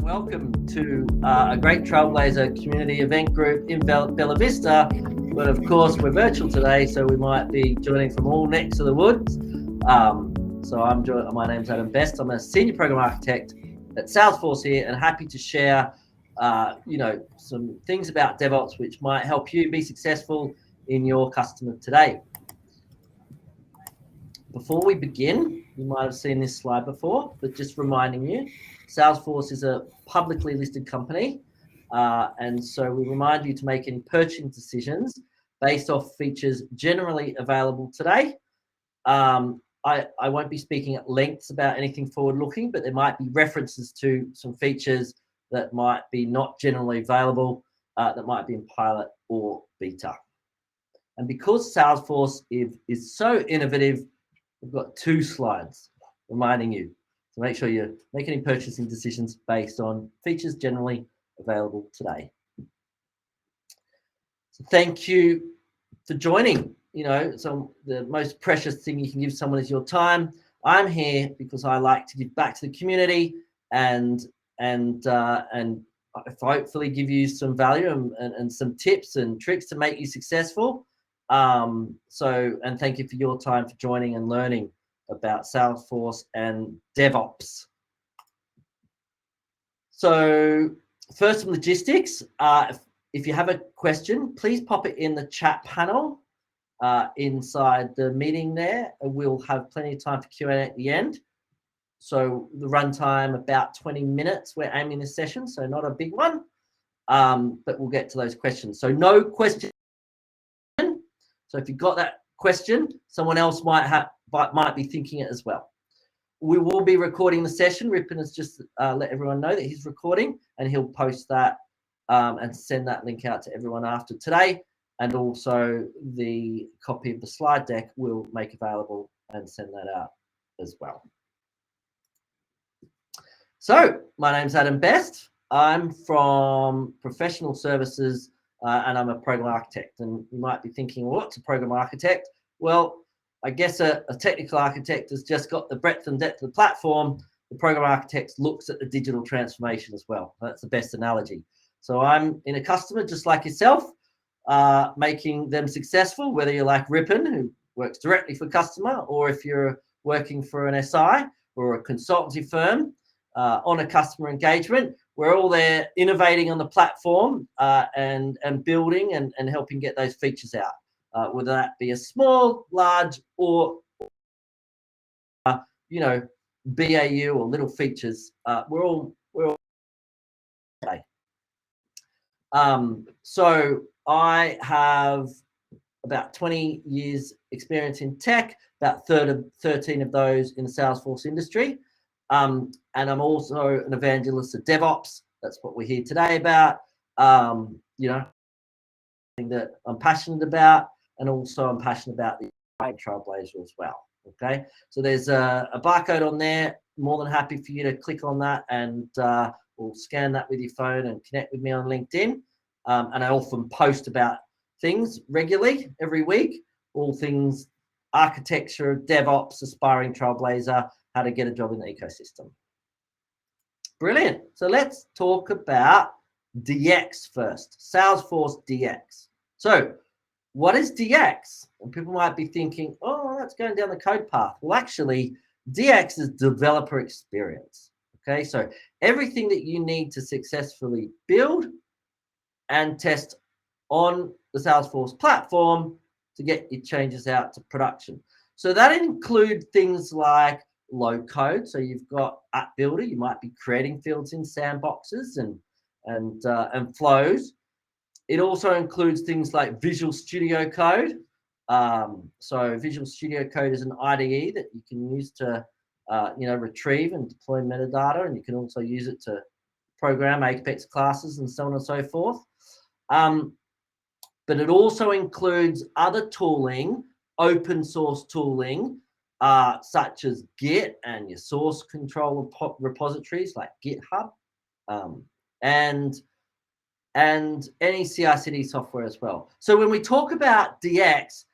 Welcome to a great Trailblazer community event group in Bella Vista. But of course, we're virtual today, so we might be joining from all necks of the woods. My name's Adam Best. I'm a senior program architect at Salesforce here, and happy to share, some things about DevOps which might help you be successful in your customer today. Before we begin, you might have seen this slide before, but just reminding you, Salesforce is a publicly listed company, and so we remind you to make any purchasing decisions based off features generally available today. I won't be speaking at length about anything forward-looking, but there might be references to some features that might be not generally available, that might be in pilot or beta. And because Salesforce is so innovative, we've got 2 slides reminding you to make sure you're making any purchasing decisions based on features generally available today. So thank you for joining. So the most precious thing you can give someone is your time. I'm here because I like to give back to the community and hopefully give you some value and some tips and tricks to make you successful. And thank you for your time for joining and learning about Salesforce and DevOps. So first, some logistics. If you have a question, please pop it in the chat panel inside the meeting there. We'll have plenty of time for Q&A at the end. So the runtime about 20 minutes. We're aiming this session, so not a big one, but we'll get to those questions. So no question. So if you've got that question, someone else might be thinking it as well. We will be recording the session. Ripon has just let everyone know that he's recording, and he'll post that and send that link out to everyone after today. And also the copy of the slide deck we'll make available and send that out as well. So my name's Adam Best. I'm from Professional Services and I'm a program architect. And you might be thinking, well, what's a program architect? Well, I guess a technical architect has just got the breadth and depth of the platform. The program architect looks at the digital transformation as well. That's the best analogy. So I'm in a customer just like yourself, making them successful, whether you're like Ripon, who works directly for customer, or if you're working for an SI or a consultancy firm on a customer engagement. We're all there innovating on the platform and building and helping get those features out, whether that be a small, large, or BAU or little features. We're all okay. So I have about 20 years experience in tech, about 13 of those in the Salesforce industry. And I'm also an evangelist of DevOps. That's what we're here today about. Something that I'm passionate about, and also I'm passionate about the Trailblazer as well. Okay, so there's a barcode on there. More than happy for you to click on that, and we'll scan that with your phone and connect with me on LinkedIn. And I often post about things regularly every week, all things architecture, DevOps, aspiring Trailblazer, how to get a job in the ecosystem. Brilliant. So let's talk about DX first, Salesforce DX. So what is DX? And people might be thinking, oh, that's going down the code path. Well, actually, DX is developer experience. Okay, so everything that you need to successfully build and test on the Salesforce platform to get your changes out to production. So that includes things like low code. So you've got App Builder. You might be creating fields in sandboxes and flows. It also includes things like Visual Studio Code. So Visual Studio Code is an IDE that you can use to retrieve and deploy metadata, and you can also use it to program Apex classes and so on and so forth. But it also includes other tooling, open source tooling, such as Git and your source control repositories like GitHub, and any CI/CD software as well. So when we talk about DX,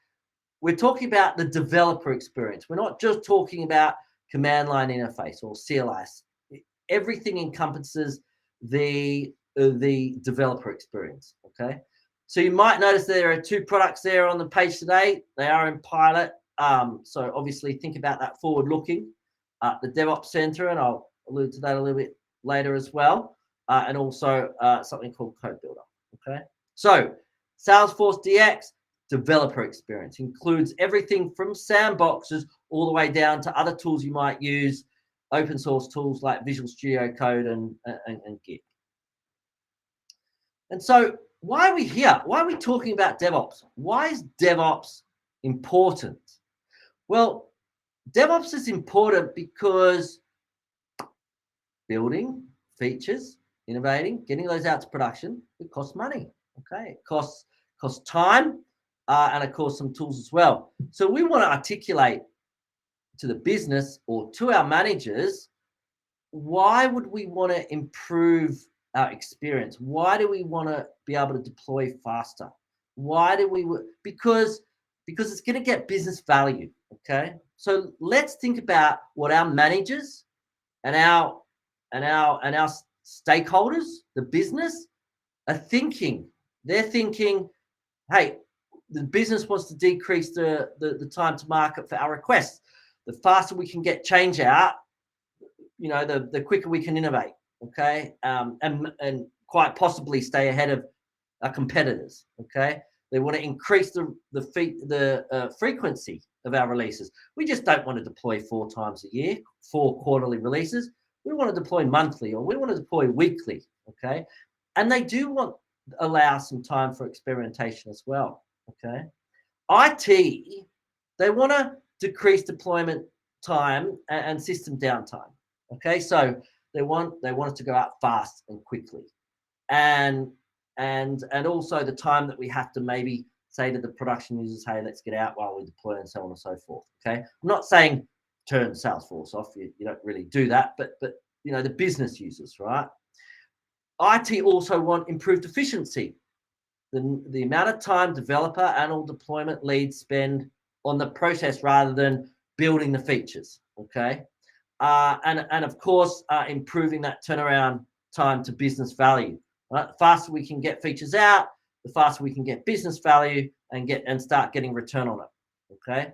we're talking about the developer experience. We're not just talking about command line interface or CLI. Everything encompasses the developer experience. Okay, so you might notice there are 2 products there on the page today. They are in pilot. So obviously think about that forward looking. The DevOps Center, and I'll allude to that a little bit later as well, and also something called Code Builder. Okay, so Salesforce DX developer experience includes everything from sandboxes all the way down to other tools you might use, open source tools like Visual Studio Code and Git. And so why are we here? Why are we talking about DevOps? Why is DevOps important? Well, DevOps is important because building features, innovating, getting those out to production, it costs money. Okay, it costs time, and of course some tools as well. So we want to articulate to the business or to our managers, why would we want to improve our experience? Why do we want to be able to deploy faster? Why do we? Because it's going to get business value. Okay, so let's think about what our managers and our stakeholders, the business, are thinking. They're thinking, hey, the business wants to decrease the time to market for our requests. The faster we can get change out, the quicker we can innovate. Okay, and quite possibly stay ahead of our competitors. Okay, they want to increase the frequency of our releases. We just don't want to deploy 4 times a year, 4 quarterly releases. We want to deploy monthly, or we want to deploy weekly. Okay, and they do want to allow some time for experimentation as well. Okay, IT, they want to decrease deployment time and system downtime. Okay, so they want it to go out fast and quickly, and also the time that we have to maybe say to the production users, hey, let's get out while we deploy, and so on and so forth. Okay, I'm not saying turn Salesforce off. You don't really do that, but the business users, right? IT also want improved efficiency. The amount of time developer and all deployment leads spend on the process rather than building the features. Okay, and of course improving that turnaround time to business value. Right? The faster we can get features out, the faster we can get business value and start getting return on it. Okay.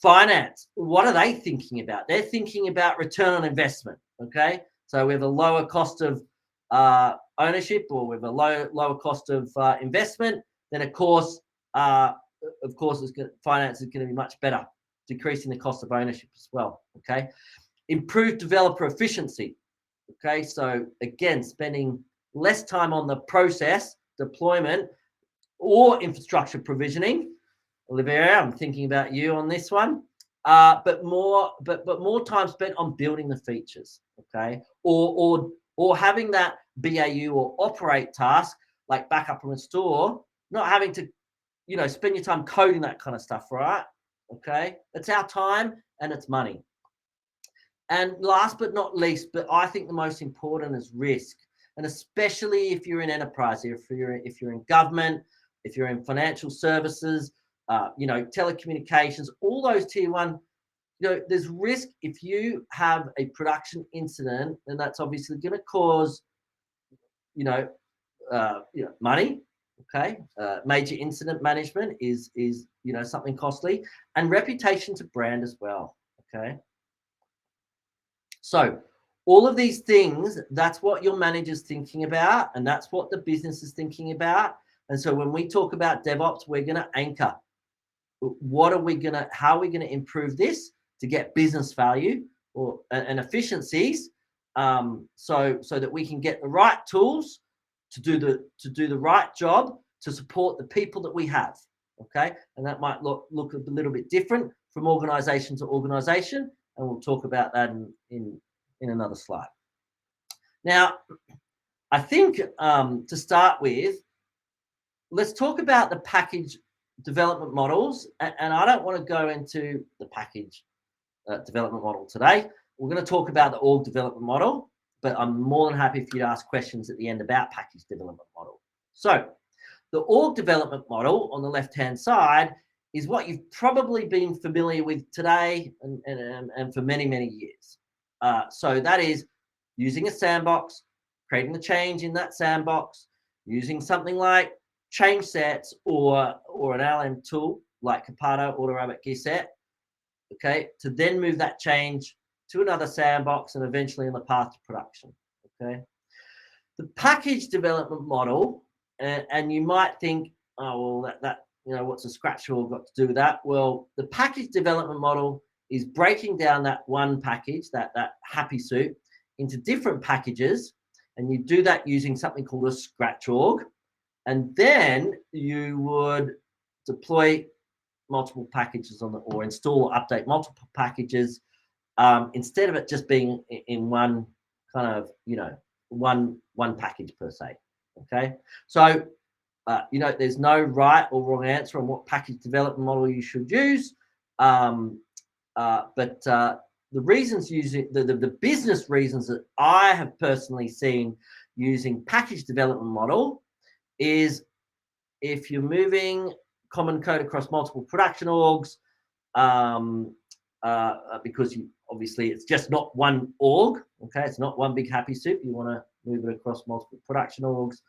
Finance, what are they thinking about? They're thinking about return on investment. Okay, so we have a lower cost of ownership, or we have a lower cost of investment. Then of course, finance is going to be much better, decreasing the cost of ownership as well. Okay, improved developer efficiency. Okay, so again, spending less time on the process deployment or infrastructure provisioning. Olivia, I'm thinking about you on this one. But more time spent on building the features. Okay, or having that BAU or operate task like backup and restore, not having to, spend your time coding that kind of stuff, right? Okay, it's our time and it's money. And last but not least, but I think the most important is risk, and especially if you're in enterprise, if you're in government, if you're in financial services, telecommunications, all those tier 1. There's risk if you have a production incident, and that's obviously going to cause, money. Okay, major incident management is something costly, and reputation to brand as well. Okay, so all of these things, that's what your manager's thinking about, and that's what the business is thinking about. And so when we talk about DevOps, we're going to anchor. How are we going to improve this to get business value and efficiencies, so that we can get the right tools to do the right job to support the people that we have. Okay, and that might look a little bit different from organization to organization, and we'll talk about that in another slide. Now, I think to start with, let's talk about the package development models, and I don't want to go into the package development model today. We're going to talk about the org development model, but I'm more than happy for you to ask questions at the end about package development model. So the org development model on the left-hand side is what you've probably been familiar with today and for many, many years. So that is using a sandbox, creating the change in that sandbox, using something like change sets or an LM tool like Capado, AutoRabbit, Gearset, okay, to then move that change to another sandbox and eventually on the path to production, okay. The package development model, and you might think, oh, well, that what's a scratch tool got to do with that? Well, the package development model is breaking down that one package, that happy soup, into different packages, and you do that using something called a scratch org, and then you would deploy multiple packages or install or update multiple packages instead of it just being in one kind of one package per se. Okay, so there's no right or wrong answer on what package development model you should use, but the reasons using the business reasons that I have personally seen using package development model is if you're moving common code across multiple production orgs, because obviously it's just not one org, okay? It's not one big happy soup. You want to move it across multiple production orgs.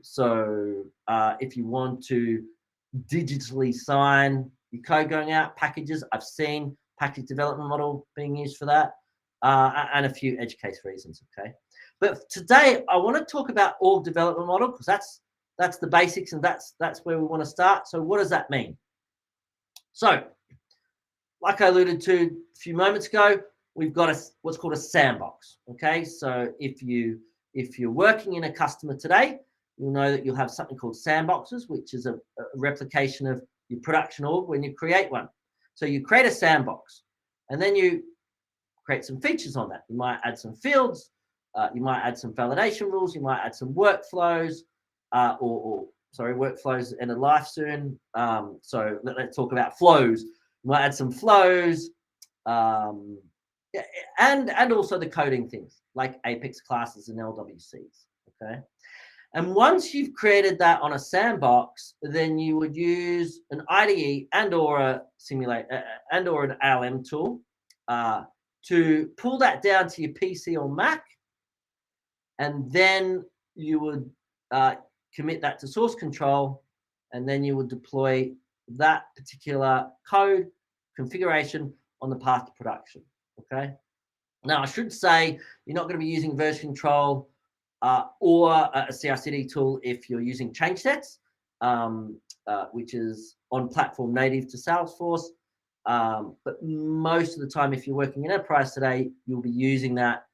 So if you want to digitally sign your code going out, packages, I've seen package development model being used for that, and a few edge case reasons, okay? But today I want to talk about org development model because that's the basics and that's where we want to start. So what does that mean? So like I alluded to a few moments ago, we've got what's called a sandbox, okay? So if you're working in a customer today, you'll know that you'll have something called sandboxes, which is a replication of your production org when you create one. So you create a sandbox and then you create some features on that. You might add some fields, you might add some validation rules, you might add some workflows, workflows end of life soon. So let's talk about flows. You might add some flows, and also the coding things like Apex classes and LWCs, okay? And once you've created that on a sandbox, then you would use an IDE and/or a simulator and/or an ALM tool to pull that down to your PC or Mac, and then you would commit that to source control, and then you would deploy that particular code configuration on the path to production, okay? Now, I should say you're not going to be using version control or a CI/CD tool if you're using change sets, which is on platform native to Salesforce. But most of the time, if you're working in enterprise today, you'll be using that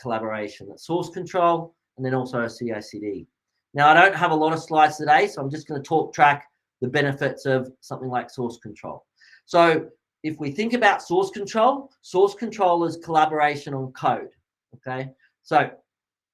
collaboration, that source control, and then also a CI/CD. Now, I don't have a lot of slides today, so I'm just going to talk track the benefits of something like source control. So if we think about source control is collaboration on code, okay? So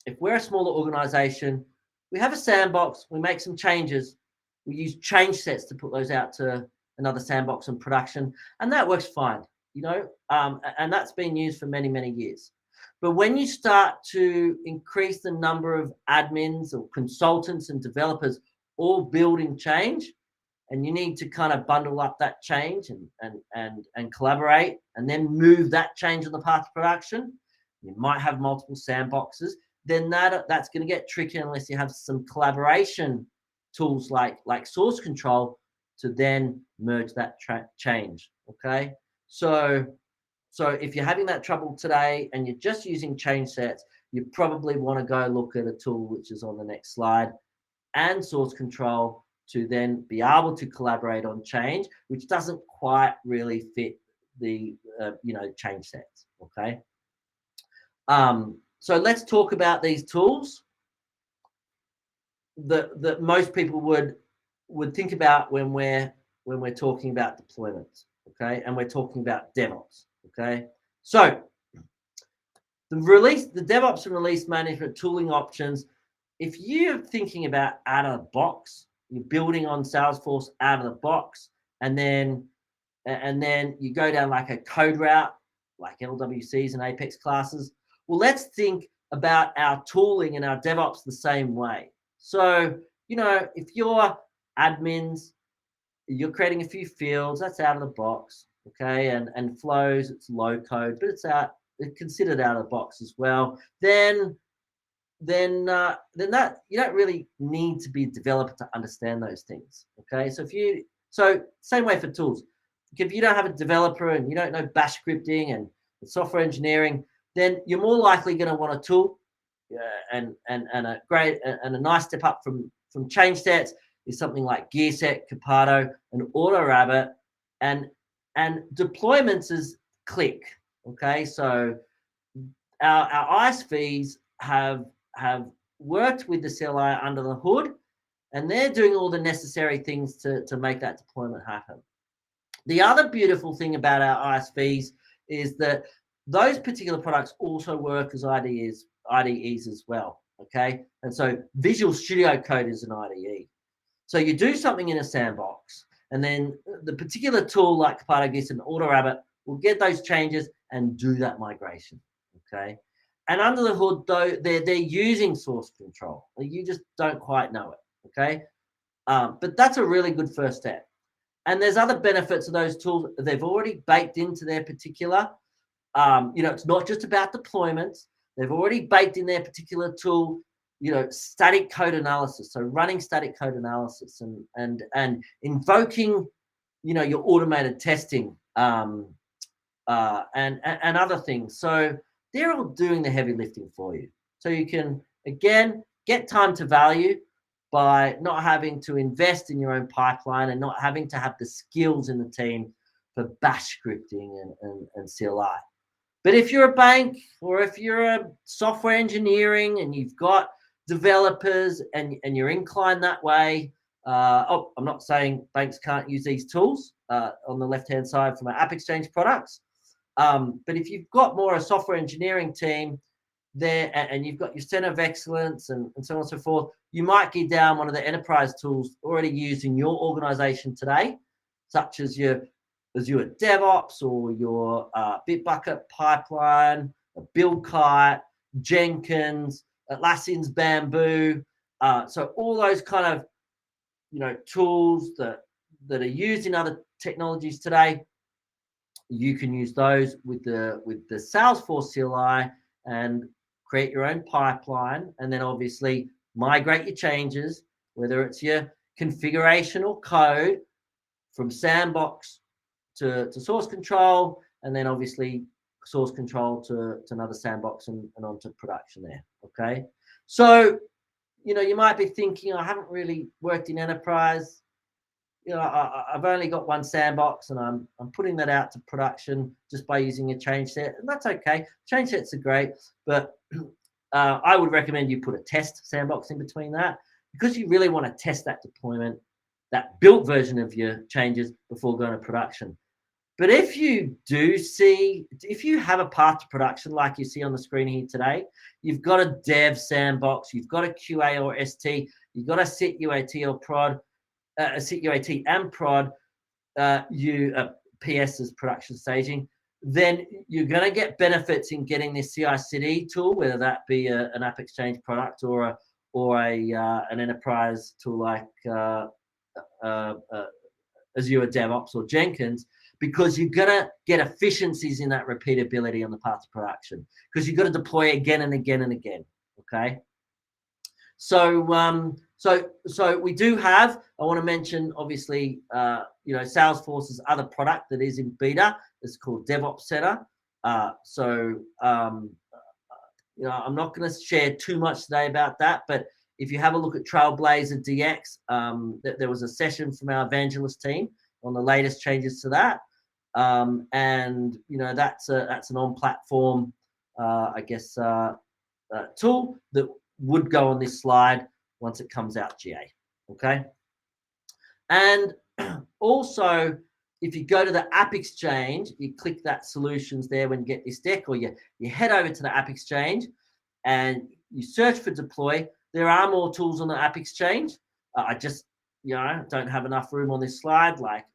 if we're a smaller organization, we have a sandbox, we make some changes, we use change sets to put those out to another sandbox in production, and that works fine, and that's been used for many, many years. But when you start to increase the number of admins or consultants and developers all building change, and you need to kind of bundle up that change and collaborate and then move that change on the path to production, you might have multiple sandboxes, then that's going to get tricky unless you have some collaboration tools like source control to then merge that change, okay? So if you're having that trouble today and you're just using change sets, you probably want to go look at a tool which is on the next slide and source control to then be able to collaborate on change, which doesn't quite really fit the change sets, okay? So let's talk about these tools that most people would think about when we're talking about deployments, okay? And we're talking about DevOps, okay? So the DevOps and release management tooling options, if you're thinking about out of the box, you're building on Salesforce out of the box, and then you go down like a code route, like LWCs and Apex classes. Well, let's think about our tooling and our DevOps the same way. So, if you're admins, you're creating a few fields, that's out of the box, okay? And flows, it's low code, but it's considered out of the box as well. Then then that you don't really need to be a developer to understand those things. Okay, so same way for tools. If you don't have a developer and you don't know bash scripting and software engineering, then you're more likely going to want a tool. And a nice step up from change sets is something like GearSet, Capado, and AutoRabbit, and deployments is Click. Okay, so our ISVs have worked with the CLI under the hood, and they're doing all the necessary things to make that deployment happen. The other beautiful thing about our ISVs is that those particular products also work as IDEs as well. Okay, and so Visual Studio Code is an IDE. So you do something in a sandbox, and then the particular tool like Capado, GearSet, and AutoRabbit will get those changes and do that migration. Okay, and under the hood, though, they're using source control. You just don't quite know it. Okay, but that's a really good first step. And there's other benefits of those tools they've already baked into their particular. It's not just about deployments. They've already baked in their particular tool, static code analysis. So running static code analysis and invoking, your automated testing and other things. So they're all doing the heavy lifting for you. So you can, again, get time to value by not having to invest in your own pipeline and not having to have the skills in the team for bash scripting and CLI. But if you're a bank or if you're a software engineering and you've got developers and you're inclined that way, I'm not saying banks can't use these tools on the left-hand side from our AppExchange products. But if you've got more a software engineering team there and you've got your center of excellence and so on and so forth, you might get down one of the enterprise tools already used in your organization today, such as your Azure DevOps or your Bitbucket pipeline, BuildKite, Jenkins, Atlassian's Bamboo. So all those kind of tools that are used in other technologies today, you can use those with the Salesforce CLI and create your own pipeline, and then obviously migrate your changes, whether it's your configuration or code, from sandbox to source control, and then obviously source control to another sandbox and onto production there. Okay, so you might be thinking, I haven't really worked in enterprise. I've only got one sandbox and I'm putting that out to production just by using a change set, and that's okay. Change sets are great, but I would recommend you put a test sandbox in between that, because you really want to test that deployment, that built version of your changes before going to production. But if you have a path to production like you see on the screen here today, you've got a dev sandbox, you've got a QA or ST, you've got a sit UAT or prod, a sit UAT and prod, PS is production staging, then you're going to get benefits in getting this CI/CD tool, whether that be an AppExchange product or an enterprise tool like Azure DevOps or Jenkins, because you're going to get efficiencies in that repeatability on the path to production, because you've got to deploy again and again and again. Okay. So we do have, I want to mention, obviously, Salesforce's other product that is in beta is called DevOps Center. I'm not going to share too much today about that, but if you have a look at Trailblazer DX, there was a session from our evangelist team on the latest changes to that. That's an on-platform, tool that would go on this slide once it comes out GA. Okay. And also, if you go to the AppExchange, you click that solutions there when you get this deck, or you head over to the AppExchange and you search for deploy. There are more tools on the AppExchange. I just don't have enough room on this slide like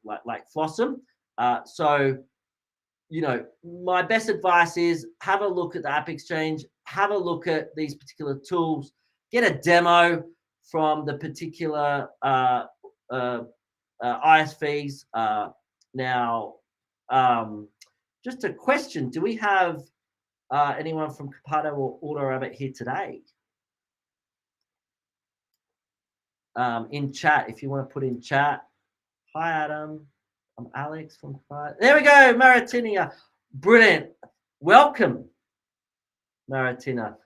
Flossom. My best advice is have a look at the AppExchange, have a look at these particular tools, get a demo from the particular ISVs. Just a question, do we have anyone from Capado or AutoRabbit here today? in chat if you want to put in chat. Hi, Adam. I'm Alex from. There we go, Maritinia. Brilliant. Welcome, Maritinia.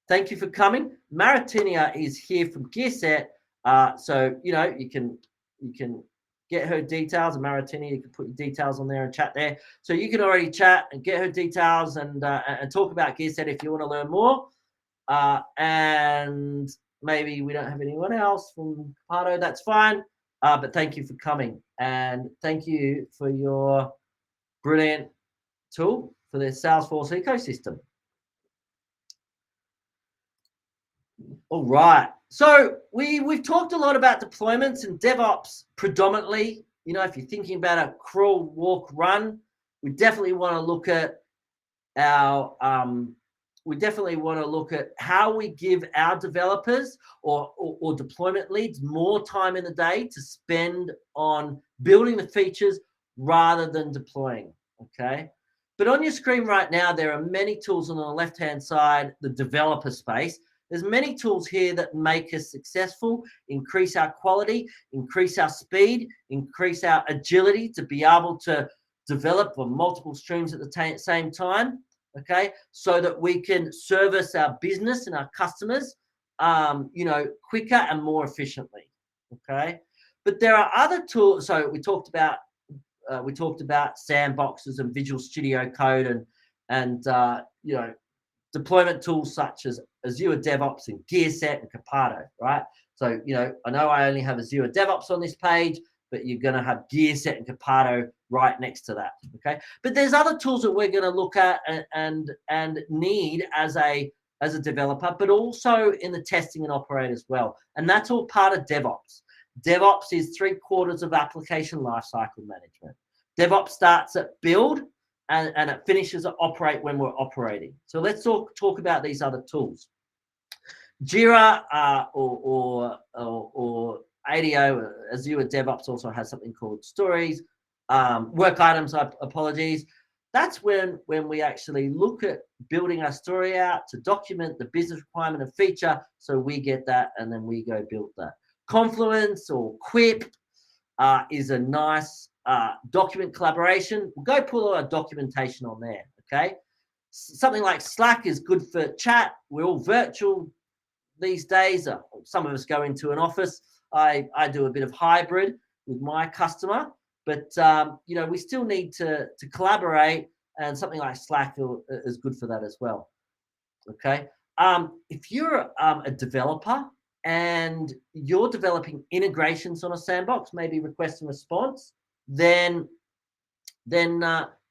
Thank you for coming. Maritinia is here from GearSet. So you know you can get her details. And Maritinia, you can put your details on there and chat there. So you can already chat and get her details and talk about GearSet if you want to learn more. And maybe we don't have anyone else from Capado. That's fine. But thank you for coming, and thank you for your brilliant tool for the Salesforce ecosystem. All right. So we've talked a lot about deployments and DevOps predominantly. You know, if you're thinking about a crawl, walk, run, we definitely want to look at our how we give our developers or deployment leads more time in the day to spend on building the features rather than deploying. Okay. But on your screen right now, there are many tools on the left-hand side, the developer space. There's many tools here that make us successful, increase our quality, increase our speed, increase our agility to be able to develop on multiple streams at the same time, okay, so that we can service our business and our customers, you know, quicker and more efficiently, okay? But there are other tools. So we talked about sandboxes and Visual Studio Code and you know, deployment tools such as Azure DevOps and GearSet and Capado, right? So, you know I only have Azure DevOps on this page, but you're going to have GearSet and Capado right next to that, okay? But there's other tools that we're going to look at and need as a developer, but also in the testing and operate as well. And that's all part of DevOps. DevOps is 3/4 of application lifecycle management. DevOps starts at build and it finishes at operate when we're operating. So let's talk about these other tools. Jira or ADO, Azure DevOps also has something called stories, work items, apologies. That's when we actually look at building our story out to document the business requirement and feature, so we get that and then we go build that. Confluence or Quip is a nice document collaboration. We'll go pull our documentation on there, okay? Something like Slack is good for chat. We're all virtual these days. Some of us go into an office. I do a bit of hybrid with my customer, but you know, we still need to collaborate, and something like Slack is good for that as well, okay? If you're a developer and you're developing integrations on a sandbox, maybe request and response, then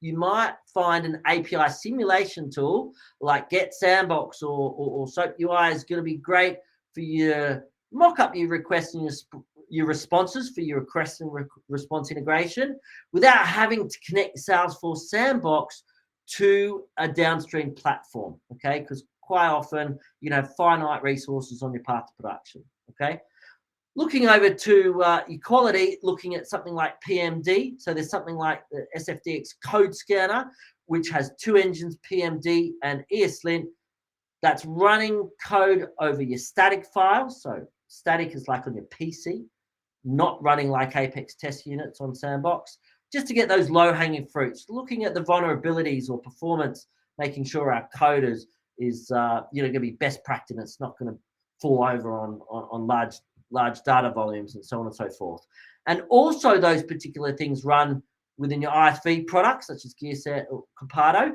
you might find an API simulation tool like Get Sandbox or Soap UI is going to be great for your mock up your requests and your responses for your request and response integration without having to connect Salesforce Sandbox to a downstream platform, okay? Because quite often you have finite resources on your path to production, okay? Looking over to equality, looking at something like PMD. So there's something like the SFDX code scanner, which has two engines, PMD and ESLint, that's running code over your static files. So static is like on your PC, not running like Apex test units on Sandbox, just to get those low-hanging fruits. Looking at the vulnerabilities or performance, making sure our code is going to be best practice. It's not going to fall over on large data volumes and so on and so forth. And also those particular things run within your ISV products, such as GearSet or Capado.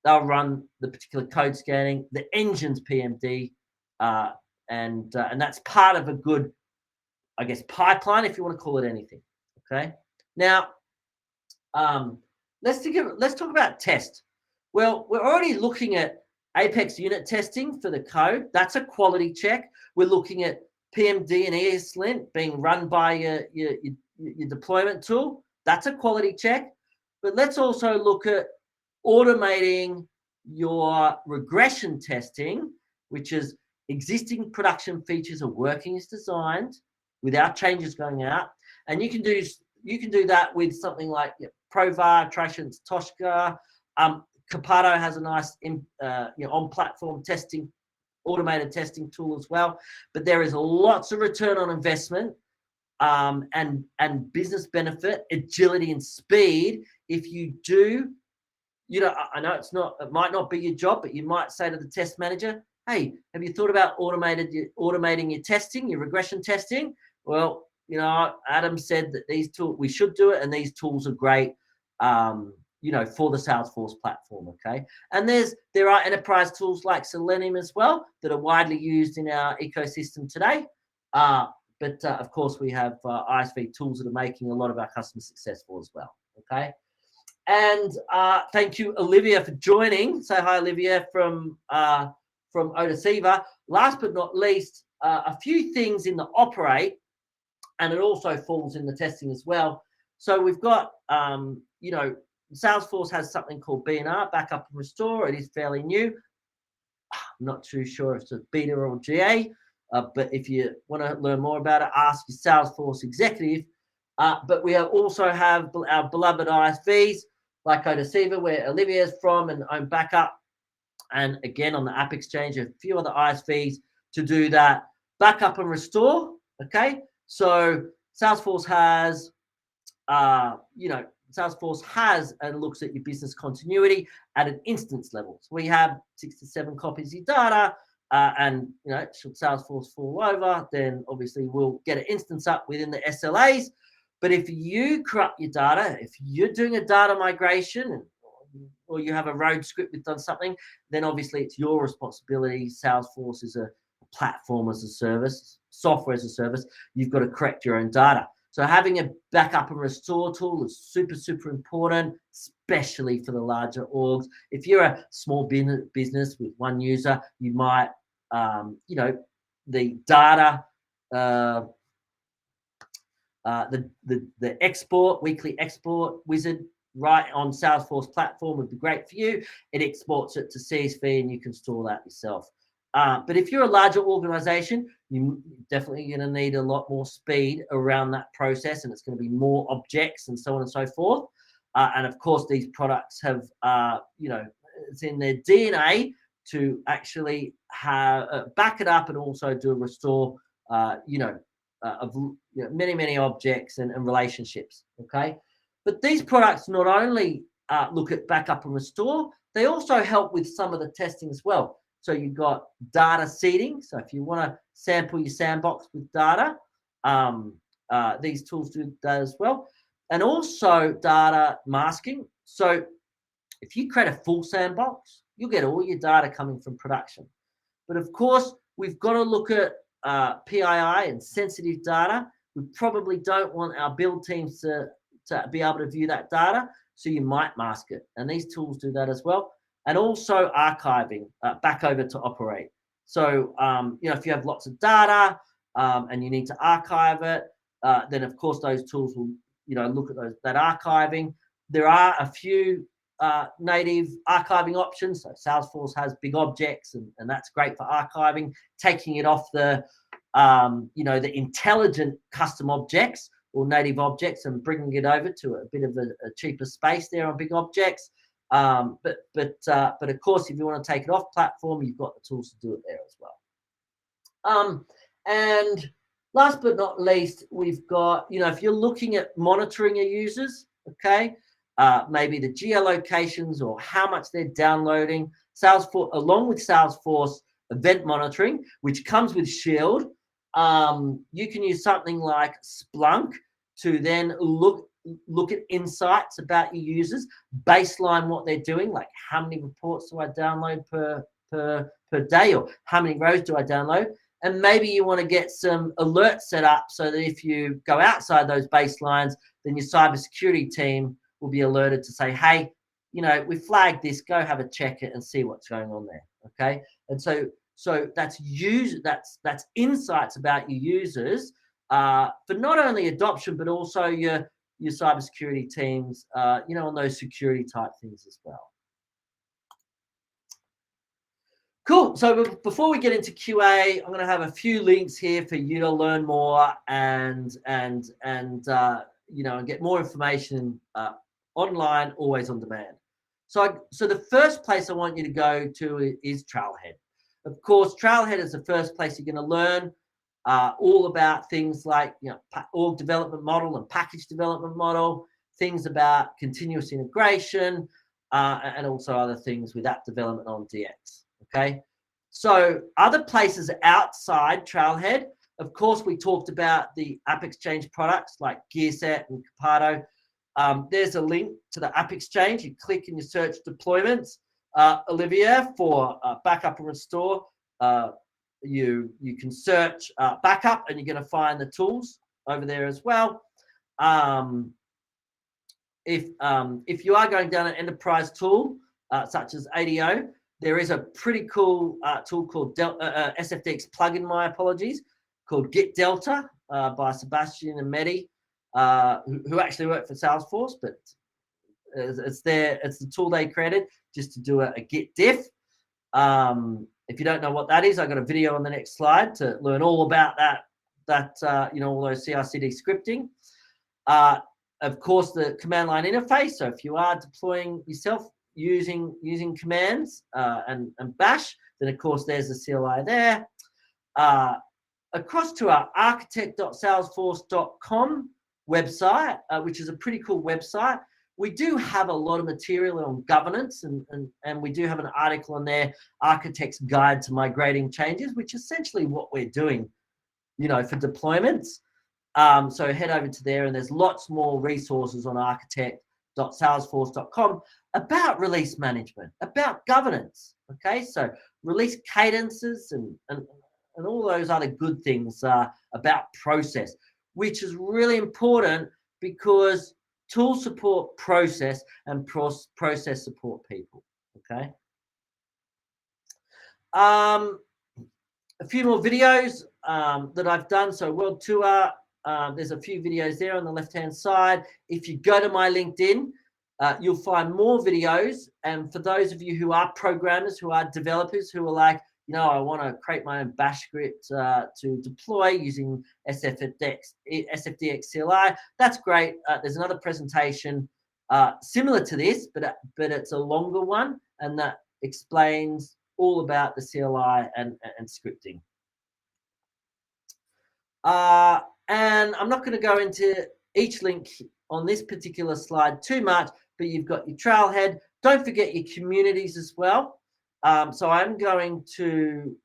They'll run the particular code scanning, the engine's PMD, and that's part of a good, I guess, pipeline, if you want to call it anything, okay? Now, let's talk about test. Well, we're already looking at Apex unit testing for the code. That's a quality check. We're looking at PMD and ESLint being run by your deployment tool. That's a quality check. But let's also look at automating your regression testing, which is existing production features are working as designed without changes going out. And you can do that with something like Provar, Trashens, Tosca. Capado has a nice on-platform testing automated testing tool as well. But there is lots of return on investment and business benefit, agility and speed if you do. I know it might not be your job, but you might say to the test manager, hey, have you thought about automating your testing, your regression testing? Well, Adam said that these tools, we should do it, and these tools are great, for the Salesforce platform, okay? And there are enterprise tools like Selenium as well that are widely used in our ecosystem today. But of course, we have ISV tools that are making a lot of our customer successful as well, okay? And thank you, Olivia, for joining. Say hi, Olivia, from Odasiva. Last but not least, a few things in the operate, and it also falls in the testing as well. So we've got, Salesforce has something called BNR, Backup and Restore. It is fairly new. I'm not too sure if it's a beta or GA, but if you want to learn more about it, ask your Salesforce executive. But we also have our beloved ISVs like Odasiva, where Olivia is from, and Own Backup. And again, on the App Exchange, a few other ISVs to do that backup and restore. Okay, so Salesforce has, Salesforce has and looks at your business continuity at an instance level. So we have 6 to 7 copies of your data, and should Salesforce fall over, then obviously we'll get an instance up within the SLAs. But if you corrupt your data, if you're doing a data migration, or you have a road script that's done something, then obviously it's your responsibility. Salesforce is a platform as a service, software as a service. You've got to correct your own data. So having a backup and restore tool is super, super important, especially for the larger orgs. If you're a small business with one user, you might, the data, the export, weekly export wizard right on Salesforce platform would be great for you. It exports it to CSV and you can store that yourself. But if you're a larger organization, you're definitely going to need a lot more speed around that process, and it's going to be more objects and so on and so forth. And of course, these products have, it's in their DNA to actually have back it up and also do a restore, of many objects and relationships. Okay, but these products not only look at backup and restore, they also help with some of the testing as well. So you've got data seeding. So if you want to sample your sandbox with data, these tools do that as well. And also data masking. So if you create a full sandbox, you'll get all your data coming from production. But of course, we've got to look at PII and sensitive data. We probably don't want our build teams to be able to view that data. So you might mask it. And these tools do that as well. And also archiving back over to operate. So, if you have lots of data and you need to archive it, then of course those tools will, look at that archiving. There are a few native archiving options. So Salesforce has big objects, and that's great for archiving, taking it off the, the intelligent custom objects or native objects and bringing it over to a bit of a cheaper space there on big objects. But of course, if you want to take it off platform, you've got the tools to do it there as well. And last but not least, we've got, if you're looking at monitoring your users, okay, maybe the geolocations or how much they're downloading, Salesforce, along with Salesforce event monitoring, which comes with Shield, you can use something like Splunk to then look at insights about your users, baseline what they're doing, like how many reports do I download per day, or how many rows do I download? And maybe you want to get some alerts set up so that if you go outside those baselines, then your cybersecurity team will be alerted to say, hey, we flagged this, go have a check it and see what's going on there. Okay. And so that's that's insights about your users for not only adoption, but also your cybersecurity teams, on those security type things as well. Cool. So before we get into QA, I'm going to have a few links here for you to learn more and get more information online, always on demand. So the first place I want you to go to is Trailhead. Of course, Trailhead is the first place you're going to learn all about things like org development model and package development model, things about continuous integration, and also other things with app development on DX. Okay, so other places outside Trailhead, of course, we talked about the App Exchange products like GearSet and Capado. There's a link to the App Exchange. You click and you search deployments, Olivia, for backup and restore. You can search backup, and you're going to find the tools over there as well. If you are going down an enterprise tool such as ADO, there is a pretty cool tool called SFDX plugin. My apologies, called Git Delta by Sebastian and Mehdi, who actually work for Salesforce, but it's the tool they created just to do a Git diff. If you don't know what that is, I got a video on the next slide to learn all about that all those CI/CD scripting. Of course, the command line interface. So if you are deploying yourself using commands and bash, then of course there's the CLI there. Across to our architect.salesforce.com website, which is a pretty cool website. We do have a lot of material on governance, and we do have an article on there, Architect's Guide to Migrating Changes, which is essentially what we're doing, for deployments. So head over to there, and there's lots more resources on architect.salesforce.com about release management, about governance. Okay, so release cadences and all those other good things about process, which is really important because tools support process and process support people. Okay. A few more videos that I've done. So World Tour, there's a few videos there on the left-hand side. If you go to my LinkedIn, you'll find more videos. And for those of you who are programmers, who are developers, who are like, I want to create my own bash script to deploy using SFDX CLI, that's great. There's another presentation similar to this, but it's a longer one, and that explains all about the CLI and scripting. And I'm not going to go into each link on this particular slide too much, but you've got your Trailhead. Don't forget your communities as well. So I'm going to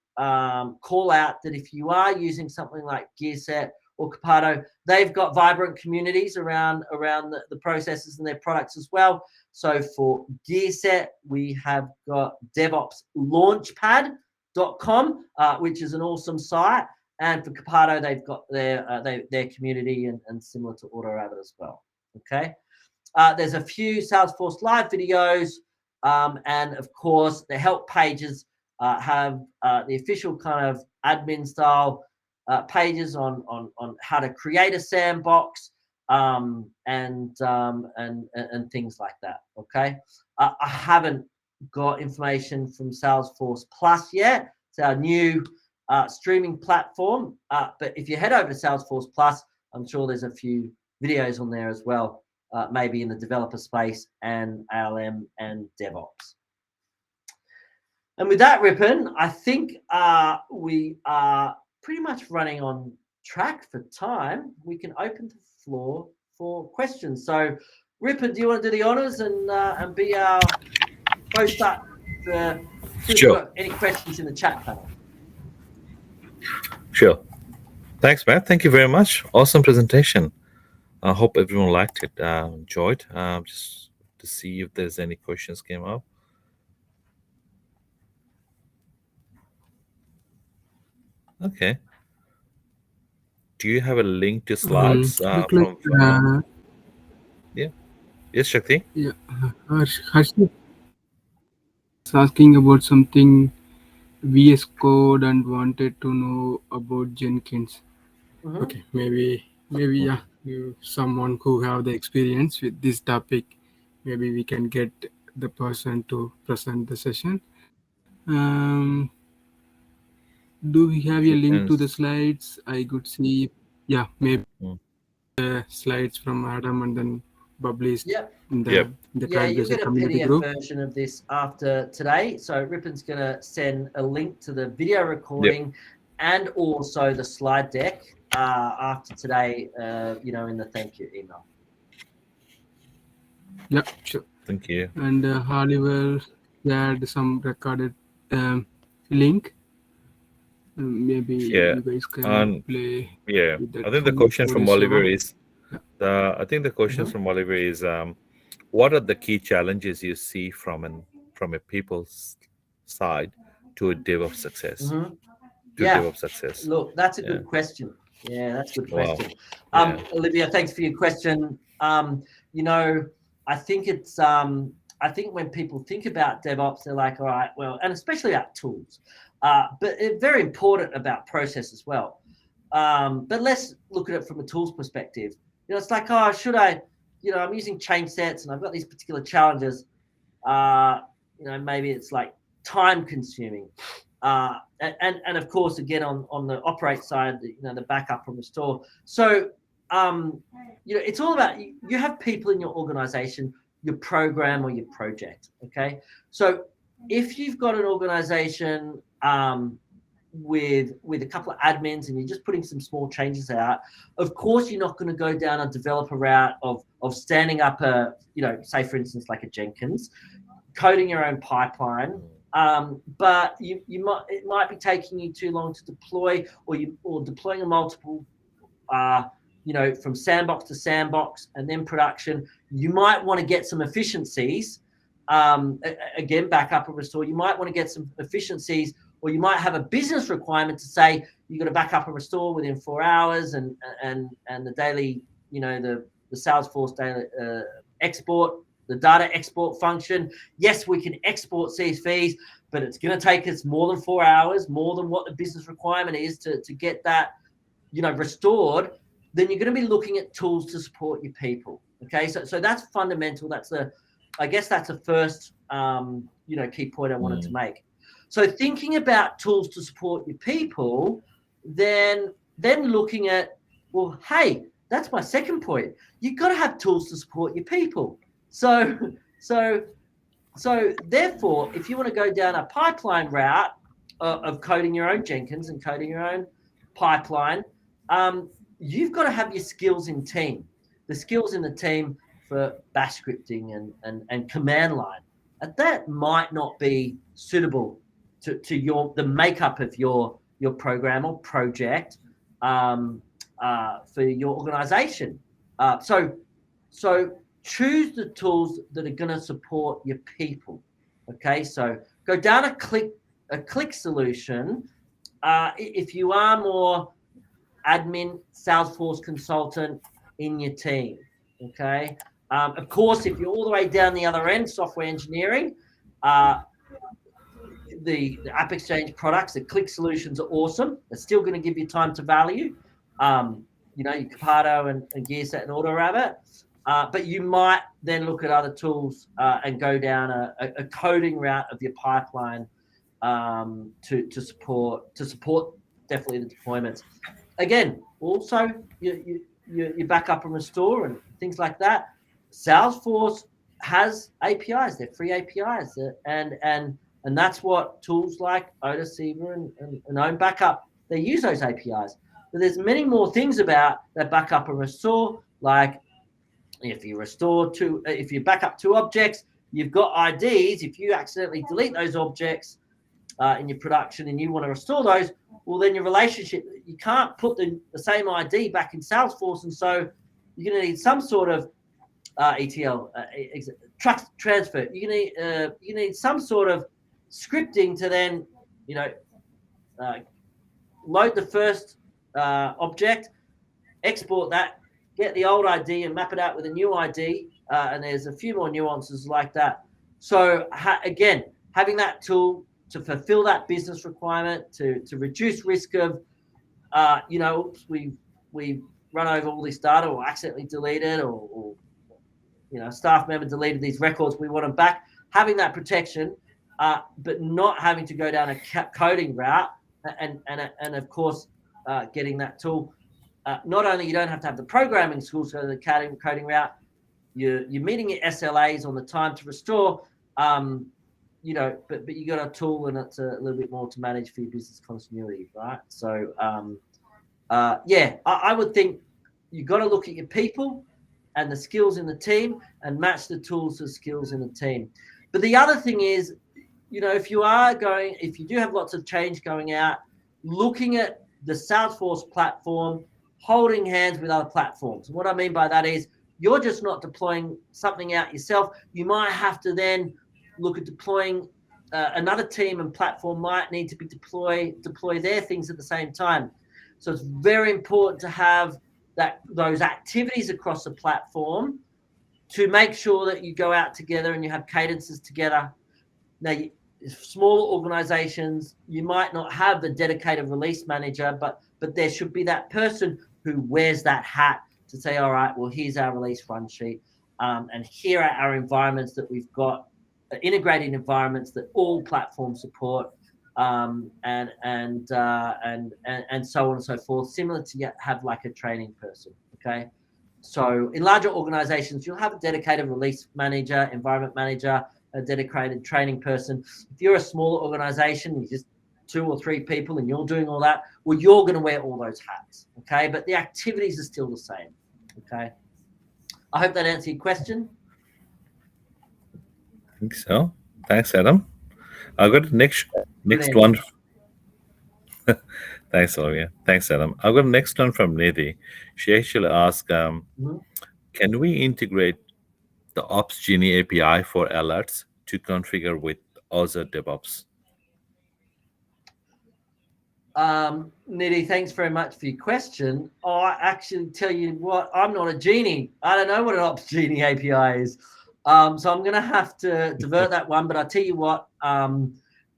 call out that if you are using something like GearSet or Capado, they've got vibrant communities around the processes and their products as well. So for GearSet, we have got DevOpsLaunchpad.com, which is an awesome site. And for Capado, they've got their community and similar to AutoRabbit as well. Okay. There's a few Salesforce Live videos. And of course, the help pages have the official kind of admin style pages on how to create a sandbox and things like that. Okay, I haven't got information from Salesforce Plus yet. It's our new streaming platform. But if you head over to Salesforce Plus, I'm sure there's a few videos on there as well. Maybe in the developer space and ALM and DevOps. And with that, Ripon, I think we are pretty much running on track for time. We can open the floor for questions. So, Ripon, do you want to do the honors and be our host up for Sure. any questions in the chat panel? Sure. Thanks, Matt. Thank you very much. Awesome presentation. I hope everyone liked it, enjoyed. Just to see if there's any questions came up. Okay. Do you have a link to slides Look from? like Yeah. Yes, Shakti. yeah, Harshit is asking about something VS Code and wanted to know about Jenkins. Mm-hmm. Okay, maybe yeah, someone who have the experience with this topic, maybe we can get the person to present the session. Do we have a link to the slides? I could see, yeah, maybe Mm. the slides from Adam, and then published Yep. in the Yep. in the Yeah, you'll Trailblazer get a community PDF group. version of this after today. So Rippon's going to send a link to the video recording and also the slide deck after today, in the thank you email. Yeah, sure. Thank you. And Oliver shared some recorded link. Maybe Yeah. you guys can And play yeah, with that I think the from question from today's Oliver demo. is I think the questions from Oliver is what are the key challenges you see from a people's side to a DevOps success? Mm-hmm. To Yeah. DevOps success. Look, that's a Yeah. good question. Yeah, that's a good Wow. question. Yeah. Olivia, thanks for your question. I think it's I think when people think about DevOps, they're like, all right, well, and especially about tools, but it's very important about process as well. But let's look at it from a tools perspective. It's like, oh, should I, I'm using change sets and I've got these particular challenges. Maybe it's like time consuming. And of course, again, on the operate side, the backup and restore. So, it's all about, you have people in your organization, your program or your project. Okay. So if you've got an organization with a couple of admins and you're just putting some small changes out, of course, you're not going to go down a developer route of standing up say for instance, like a Jenkins, coding your own pipeline. But it might be taking you too long to deploy, or deploying a multiple, from sandbox to sandbox and then production. You might want to get some efficiencies. Again, backup and restore. You might want to get some efficiencies, or you might have a business requirement to say you've got to back up and restore within 4 hours, and the daily, the Salesforce daily export. The data export function. Yes, we can export CSVs, but it's going to take us more than 4 hours, more than what the business requirement is to get that, restored. Then you're going to be looking at tools to support your people. Okay, so that's fundamental. I guess that's the first, key point I wanted to make. So thinking about tools to support your people, then looking at, well, hey, that's my second point. You've got to have tools to support your people. So therefore, if you want to go down a pipeline route of coding your own Jenkins and coding your own pipeline, you've got to have your skills in team. The skills in the team for bash scripting and command line. And that might not be suitable to the makeup of your program or project for your organization. So choose the tools that are going to support your people. Okay, so go down a click solution. If you are more admin, Salesforce consultant in your team. Okay, of course, if you're all the way down the other end, software engineering, the App Exchange products, the click solutions are awesome. They're still going to give you time to value. Your Capado and GearSet and AutoRabbit. But you might then look at other tools and go down a coding route of your pipeline to support definitely the deployments. Again, also your backup and restore and things like that. Salesforce has APIs. They're free APIs, and that's what tools like Odaceva and Own Backup, they use those APIs. But there's many more things about that backup and restore, like if you back up 2 objects, you've got IDs. If you accidentally delete those objects in your production and you want to restore those, well, then your relationship, you can't put the same ID back in Salesforce. And so you're going to need some sort of ETL, trust transfer. You're going to need some sort of scripting to then, load the first object, export that, get the old ID and map it out with a new ID. And there's a few more nuances like that. So again, having that tool to fulfill that business requirement, to reduce risk of, we've run over all this data or accidentally deleted or staff member deleted these records, we want them back. Having that protection, but not having to go down a coding route and of course, getting that tool. Not only you don't have to have the programming skills for the coding route, you're meeting your SLAs on the time to restore. You know, but you got a tool, and it's a little bit more to manage for your business continuity, right? So yeah, I would think you got to look at your people and the skills in the team and match the tools to the skills in the team. But the other thing is, you know, if you do have lots of change going out, looking at the Salesforce platform, holding hands with other platforms. What I mean by that is you're just not deploying something out yourself. You might have to then look at deploying another team, and platform might need to be deploy their things at the same time. So it's very important to have those activities across the platform to make sure that you go out together and you have cadences together. Now, smaller organizations, you might not have the dedicated release manager, but there should be that person who wears that hat to say, all right, well, here's our release run sheet, and here are our environments that we've got, integrated environments that all platforms support, and so on and so forth, similar to have like a training person. Okay, so in larger organizations, you'll have a dedicated release manager, environment manager, a dedicated training person. If you're a smaller organization, you're just 2 or 3 people and you're doing all that, well, you're going to wear all those hats. Okay, but the activities are still the same. Okay, I hope that answered your question. I think so. Thanks, Adam. I've got the next one. Thanks, Olivia. Thanks, Adam. I've got the next one from Nidhi. She actually asked, can we integrate the Ops Genie API for alerts to configure with Azure DevOps? Nidhi, thanks very much for your question. I actually tell you what, I'm not a genie. I don't know what an Ops Genie API is. So I'm going to have to divert that one. But I'll tell you what,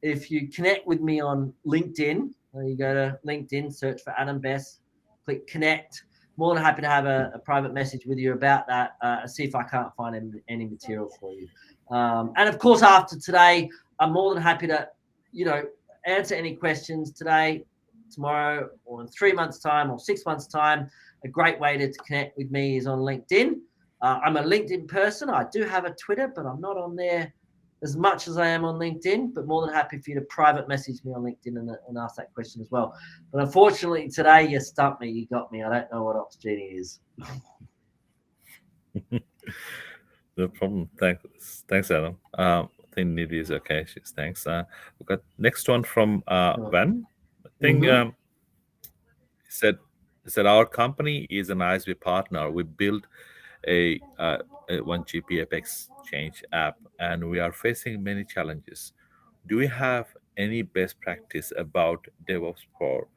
if you connect with me on LinkedIn, you go to LinkedIn, search for Adam Best, click connect. More than happy to have a private message with you about that, see if I can't find any material for you. And of course, after today, I'm more than happy to, you know, answer any questions today, tomorrow, or in 3 months' time or 6 months' time. A great way to connect with me is on LinkedIn. I'm a LinkedIn person. I do have a Twitter, but I'm not on there as much as I am on LinkedIn, but more than happy for you to private message me on LinkedIn and ask that question as well. But unfortunately, today you stumped me. You got me. I don't know what Ops Genie is. No problem. Thanks, Adam. I think Nidhi is okay. She's thanks. We've got next one from Van. I think he said our company is an ISV partner. We built a 1GP Apex Change app, and we are facing many challenges. Do we have any best practice about DevOps for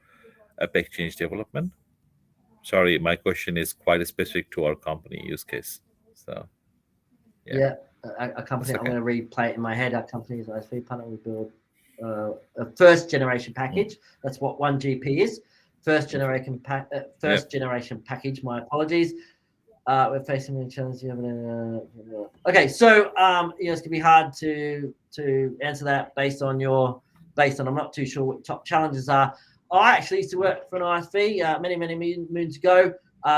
Apex Change development? Sorry, my question is quite specific to our company use case. So, yeah, a company. Okay. I'm going to replay it in my head. Our company is ISV partner. We build a first generation package. That's what 1GP is. First generation package. My apologies. We're facing many challenges. Okay, so it's gonna be hard to answer that based on I'm not too sure what your top challenges are. I actually used to work for an ISV many moons ago,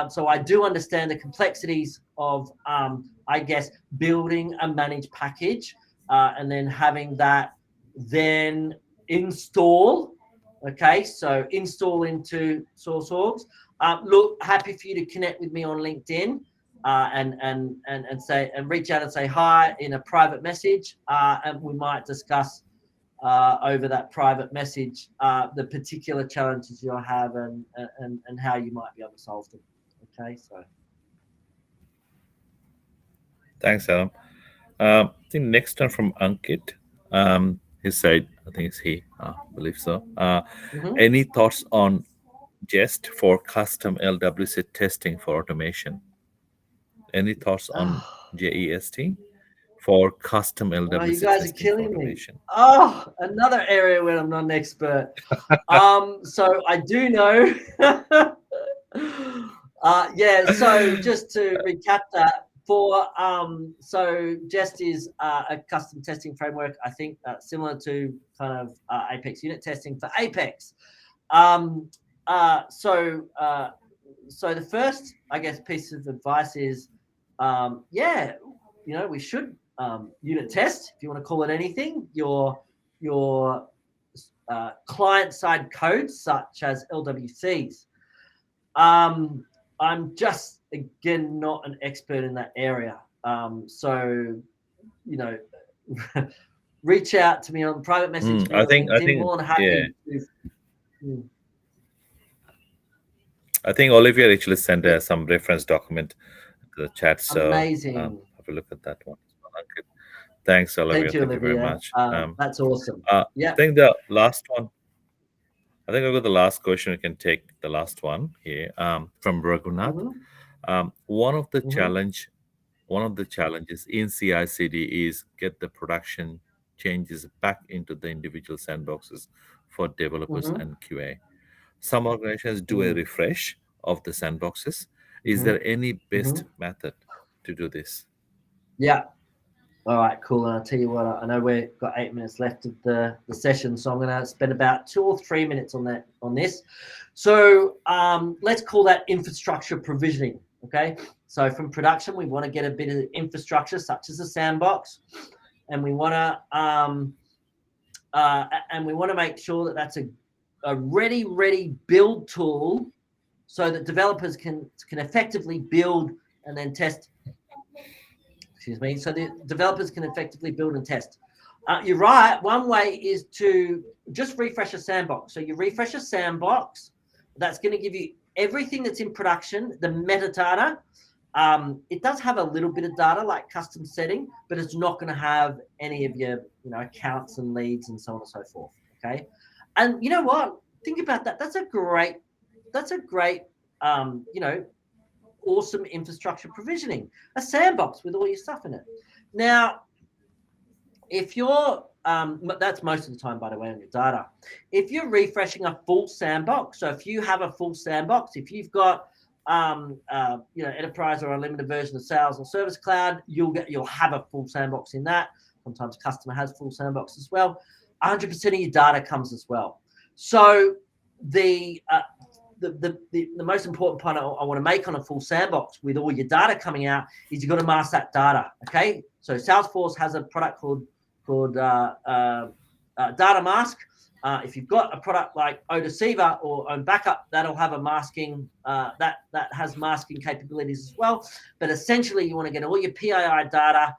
so I do understand the complexities of I guess building a managed package and then having that then install. Okay, so install into SourceOrgs. Look, happy for you to connect with me on LinkedIn and reach out and say hi in a private message, and we might discuss over that private message the particular challenges you'll have and how you might be able to solve them. Okay, so thanks, Adam. I think next one from Ankit. He said, I think it's he. I believe so. Any thoughts on Jest for custom LWC testing for automation? Any thoughts on JEST for custom LWC you guys testing are killing for automation? me. Another area where I'm not an expert. So I do know. So just to recap that, so Jest is a custom testing framework, I think similar to kind of Apex unit testing for Apex. So the first, I guess, piece of advice is yeah, we should unit test, if you want to call it anything, your client-side codes such as LWCs. I'm just, again, not an expert in that area. So, reach out to me on private message me I on think LinkedIn. More than happy to. I think Olivia actually sent some reference document to the chat, so Amazing. have a look at that one. Okay. Thanks, Olivia. Thank you, Olivia. Very much. That's awesome. I think the last one. I think I've got the last question. We can take the last one here from Raghunath. Mm-hmm. One of the challenges in CI/CD is get the production changes back into the individual sandboxes for developers and QA. Some organizations do a refresh of the sandboxes. Is there any best method to do this? Yeah. All right, cool. And I'll tell you what, I know we've got 8 minutes left of the session, so I'm going to spend about 2 or 3 minutes on this. So let's call that infrastructure provisioning. Okay. So from production, we want to get a bit of infrastructure, such as a sandbox, and we want to make sure that that's a ready build tool, so that developers can effectively build and then test. So the developers can effectively build and test. You're right. One way is to just refresh a sandbox. So you refresh a sandbox, that's going to give you everything that's in production, the metadata. It does have a little bit of data like custom setting, but it's not going to have any of your accounts and leads and so on and so forth. Okay. And you know what? Think about that. That's a great awesome infrastructure provisioning, a sandbox with all your stuff in it. Now, if you're that's most of the time, by the way, on your data. If you're refreshing a full sandbox, so if you have a full sandbox, if you've got enterprise or unlimited version of Sales or Service Cloud, you'll have a full sandbox in that. Sometimes customer has full sandbox as well. 100% of your data comes as well. So the most important point I want to make on a full sandbox with all your data coming out is you've got to mask that data. Okay, so Salesforce has a product called Data Mask. If you've got a product like ODeceiver or OwnBackup, that'll have a masking that has masking capabilities as well. But essentially, you want to get all your PII data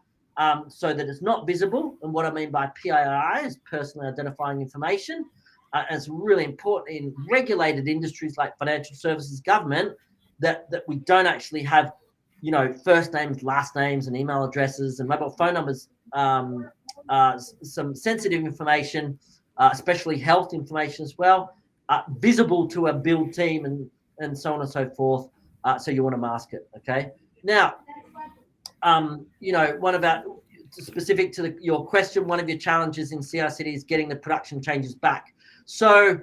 so that it's not visible. And what I mean by PII is personally identifying information. And it's really important in regulated industries like financial services, government, that we don't actually have, first names, last names, and email addresses and mobile phone numbers, some sensitive information, especially health information as well, visible to a build team and so on and so forth. So you want to mask it. Okay. Now, one of our specific to your question, one of your challenges in CI/CD is getting the production changes back. So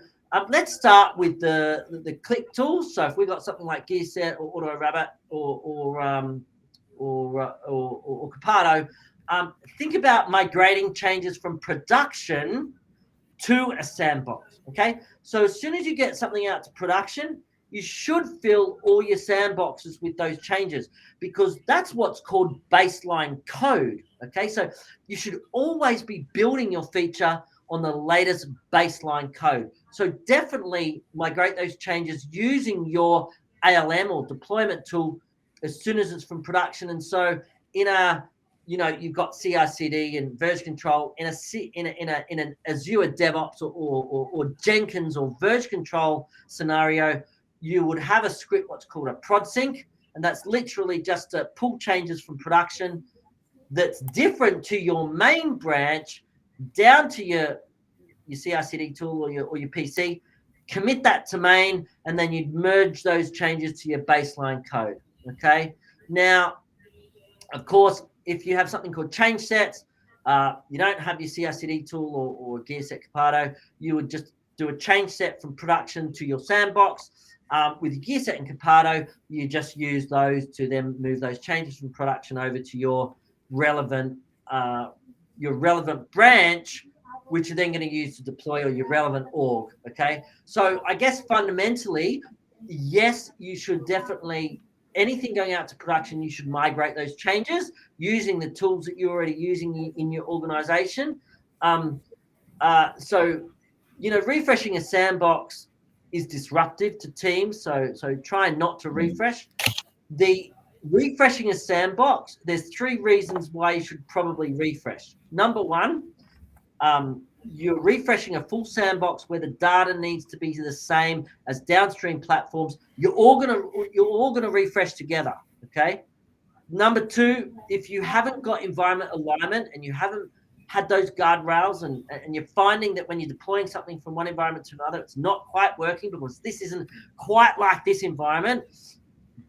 let's start with the click tools. So if we've got something like GearSet or AutoRabbit or Capado, think about migrating changes from production to a sandbox. Okay, so as soon as you get something out to production, you should fill all your sandboxes with those changes, because that's what's called baseline code. Okay, so you should always be building your feature on the latest baseline code. So definitely migrate those changes using your ALM or deployment tool as soon as it's from production. And so in a, you've got CI/CD and version control in an Azure DevOps or Jenkins or version control scenario, you would have a script, what's called a prod sync, and that's literally just to pull changes from production that's different to your main branch down to your CI/CD tool or your PC, commit that to main, and then you'd merge those changes to your baseline code. Okay. Now, of course, if you have something called change sets, you don't have your CI/CD tool or GearSet Capado, you would just do a change set from production to your sandbox. With GearSet and Capado, you just use those to then move those changes from production over to your relevant branch, which you're then going to use to deploy, or your relevant org. Okay, so I guess fundamentally, yes, you should definitely anything going out to production, you should migrate those changes using the tools that you're already using in your organization. So, refreshing a sandbox is disruptive to teams. So try not to refresh. The refreshing a sandbox, there's 3 reasons why you should probably refresh. Number one, you're refreshing a full sandbox where the data needs to be the same as downstream platforms. You're all gonna refresh together. Okay. Number 2, if you haven't got environment alignment and you haven't had those guardrails and you're finding that when you're deploying something from one environment to another, it's not quite working because this isn't quite like this environment,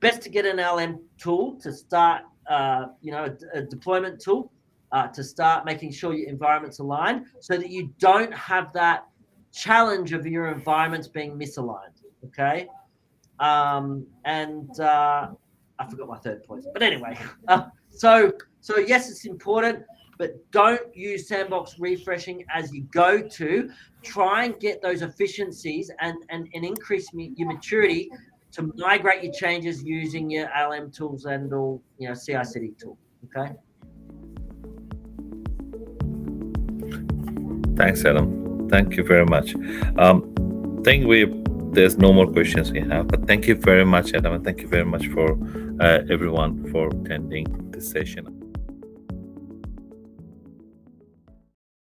best to get an LM tool to start, a deployment tool to start making sure your environment's aligned so that you don't have that challenge of your environments being misaligned. Okay. I forgot my third point, but anyway, so yes, it's important, but don't use sandbox refreshing as you go to. Try and get those efficiencies and increase your maturity to migrate your changes using your LM tools and all, CI/CD tool. Okay. Thanks, Adam. Thank you very much. There's no more questions we have, but thank you very much, Adam, and thank you very much for everyone for attending this session.